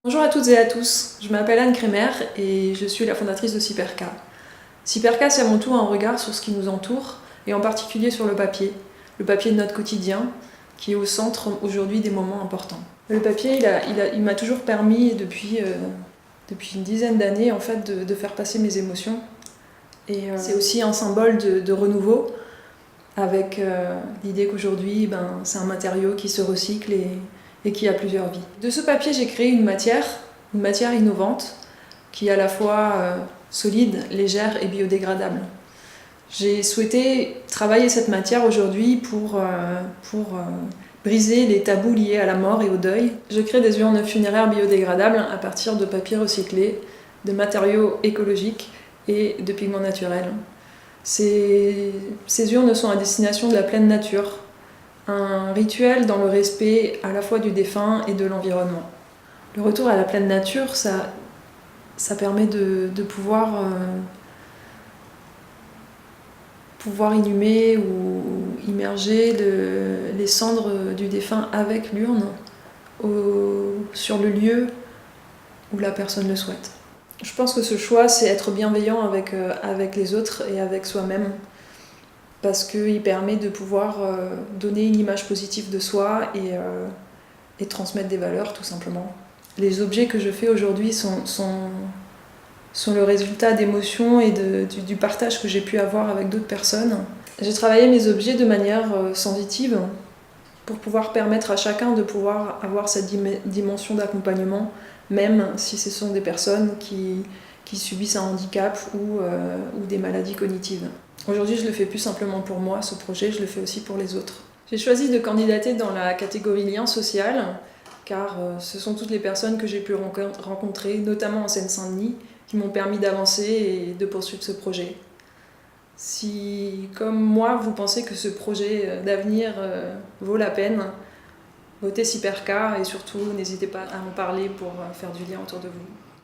Bonjour à toutes et à tous, je m'appelle Anne Crémer et je suis la fondatrice de Cyperka. Cyperka, c'est avant tout un regard sur ce qui nous entoure et en particulier sur le papier de notre quotidien qui est au centre aujourd'hui des moments importants. Le papier, il m'a toujours permis depuis une dizaine d'années en fait, de faire passer mes émotions et c'est aussi un symbole de renouveau avec l'idée qu'aujourd'hui c'est un matériau qui se recycle et qui a plusieurs vies. De ce papier, j'ai créé une matière innovante qui est à la fois solide, légère et biodégradable. J'ai souhaité travailler cette matière aujourd'hui pour briser les tabous liés à la mort et au deuil. Je crée des urnes funéraires biodégradables à partir de papier recyclé, de matériaux écologiques et de pigments naturels. Ces urnes sont à destination de la pleine nature, un rituel dans le respect à la fois du défunt et de l'environnement. Le retour à la pleine nature, ça permet de pouvoir inhumer ou immerger les cendres du défunt avec l'urne sur le lieu où la personne le souhaite. Je pense que ce choix, c'est être bienveillant avec les autres et avec soi-même, parce qu'il permet de pouvoir donner une image positive de soi et transmettre des valeurs, tout simplement. Les objets que je fais aujourd'hui sont le résultat d'émotions et du partage que j'ai pu avoir avec d'autres personnes. J'ai travaillé mes objets de manière sensitive pour pouvoir permettre à chacun de pouvoir avoir cette dimension d'accompagnement, même si ce sont des personnes qui subissent un handicap ou des maladies cognitives. Aujourd'hui, je le fais plus simplement pour moi, ce projet, je le fais aussi pour les autres. J'ai choisi de candidater dans la catégorie lien social, car ce sont toutes les personnes que j'ai pu rencontrer, notamment en Seine-Saint-Denis, qui m'ont permis d'avancer et de poursuivre ce projet. Si, comme moi, vous pensez que ce projet d'avenir vaut la peine, votez Cyperka et surtout n'hésitez pas à en parler pour faire du lien autour de vous.